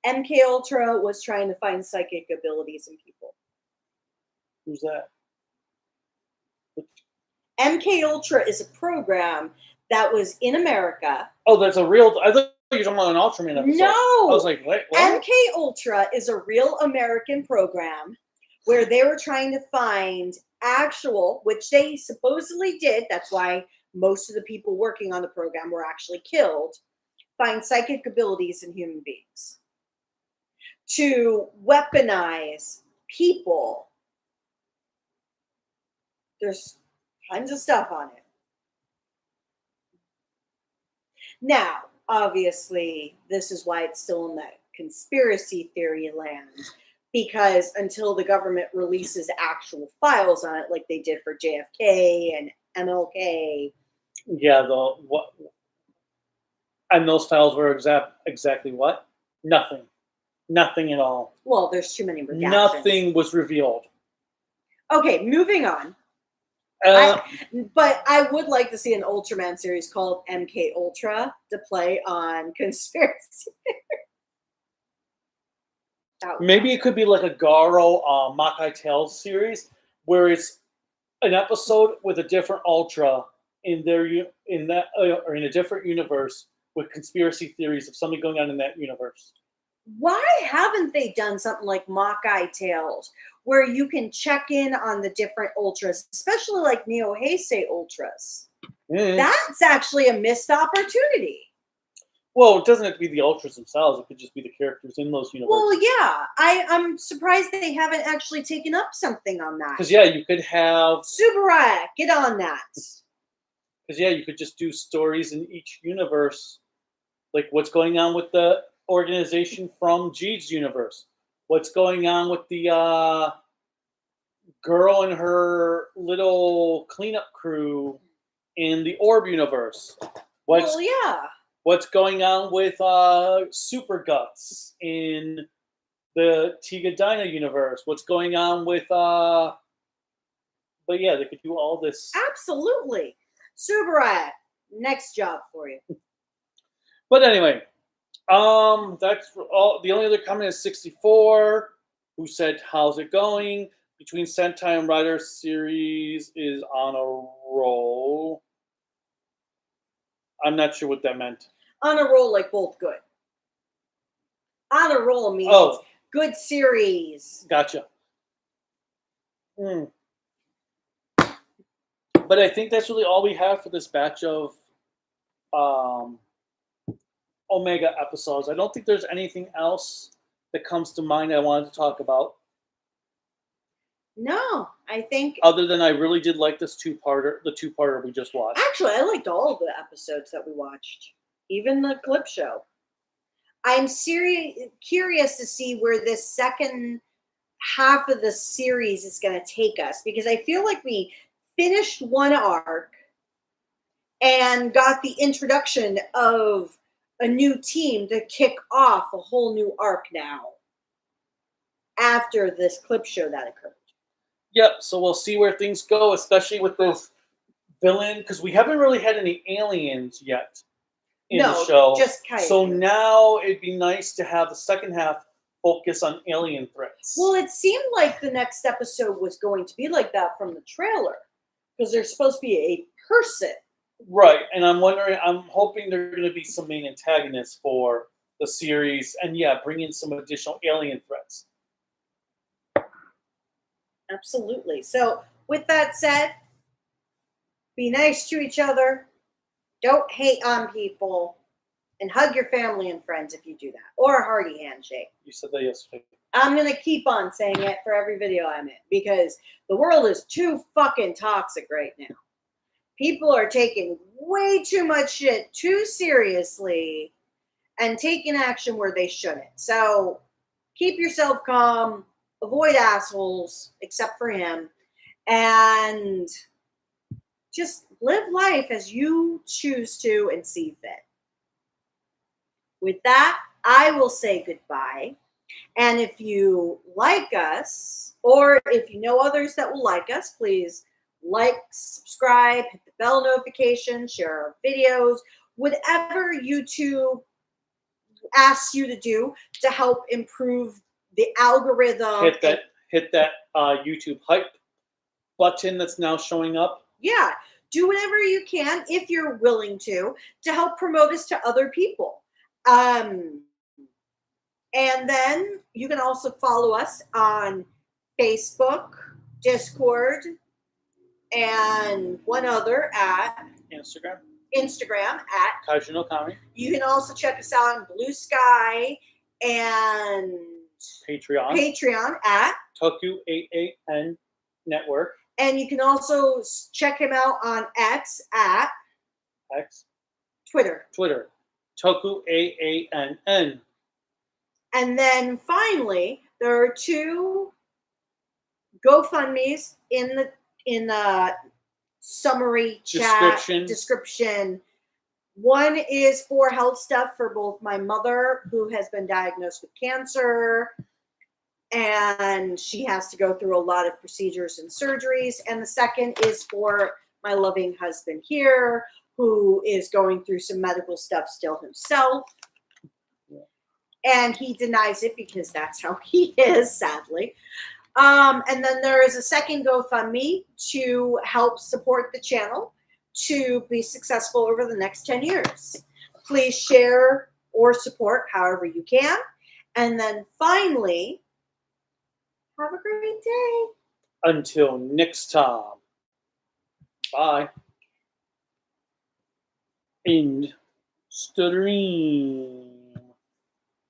MK Ultra was trying to find psychic abilities in people. Who's that? MK Ultra is a program that was in America. Oh, that's a real. I thought you were talking about an Ultraman episode. No, I was like, wait, what? MK Ultra is a real American program where they were trying to find actual, which they supposedly did. That's why most of the people working on the program were actually killed. Find psychic abilities in human beings to weaponize people There's tons of stuff on it. Now, obviously, this is why it's still in that conspiracy theory land, because until the government releases actual files on it, like they did for JFK and MLK. Yeah, and those files were exactly what? Nothing. Nothing at all. Well, there's too many redactions. Nothing was revealed. Okay, moving on. But I would like to see an Ultraman series called MK Ultra to play on conspiracy. Maybe it could be like a Garo Makai Tales series where it's an episode with a different Ultra in a different universe with conspiracy theories of something going on in that universe. Why haven't they done something like Makai Tales where you can check in on the different Ultras, especially like Neo Heisei Ultras? That's actually a missed opportunity. Well, it doesn't have to be the Ultras themselves. It could just be the characters in those universes. Well, yeah. I'm surprised they haven't actually taken up something on that. Because, yeah, you could have... Subaraya, get on that. Because, yeah, you could just do stories in each universe. Like what's going on with the organization from Jeed's universe. What's going on with the girl and her little cleanup crew in the Orb universe. What's going on with Super Guts in the Tiga Dyna universe? What's going on with but yeah, they could do all this. Absolutely. Subaraya, next job for you. But anyway, that's all. The only other comment is 64, who said, "How's it going? Between Sentai and Rider series is on a roll." I'm not sure what that meant. On a roll, like both good. On a roll means good series. Gotcha. But I think that's really all we have for this batch of Omega episodes. I don't think there's anything else that comes to mind I wanted to talk about. No, I think... Other than I really did like this the two-parter we just watched. Actually, I liked all of the episodes that we watched. Even the clip show. I'm curious to see where this second half of the series is going to take us. Because I feel like we finished one arc and got the introduction of a new team to kick off a whole new arc now. After this clip show that occurred. Yep, so we'll see where things go, especially with those villain, because we haven't really had any aliens yet in the show. Just Kaiju. So now it'd be nice to have the second half focus on alien threats. Well, it seemed like the next episode was going to be like that from the trailer, because there's supposed to be a person. Right, and I'm hoping there are going to be some main antagonists for the series, and yeah, bring in some additional alien threats. Absolutely. So, with that said, be nice to each other. Don't hate on people. And hug your family and friends if you do that. Or a hearty handshake. You said that yesterday. I'm going to keep on saying it for every video I'm in. Because the world is too fucking toxic right now. People are taking way too much shit too seriously. And taking action where they shouldn't. So, keep yourself calm. Avoid assholes, except for him, and just live life as you choose to and see fit. With that, I will say goodbye. And if you like us, or if you know others that will like us, please like, subscribe, hit the bell notification, share our videos, whatever YouTube asks you to do to help improve the algorithm. Hit that YouTube hype button that's now showing up. Yeah. Do whatever you can, if you're willing to help promote us to other people. And then you can also follow us on Facebook, Discord, and one other at Instagram at Kaiju no Kami. You can also check us out on Bluesky and Patreon at Toku88N Network. And you can also check him out on X at Twitter. Toku AANN. And then finally, there are 2 GoFundMe's in the summary chat description. One is for health stuff for both my mother, who has been diagnosed with cancer, and she has to go through a lot of procedures and surgeries. And the second is for my loving husband here, who is going through some medical stuff still himself. And he denies it because that's how he is, sadly. And then there is a second GoFundMe to help support the channel to be successful over the next 10 years. Please share or support however you can. And then finally, have a great day. Until next time. Bye. End stream.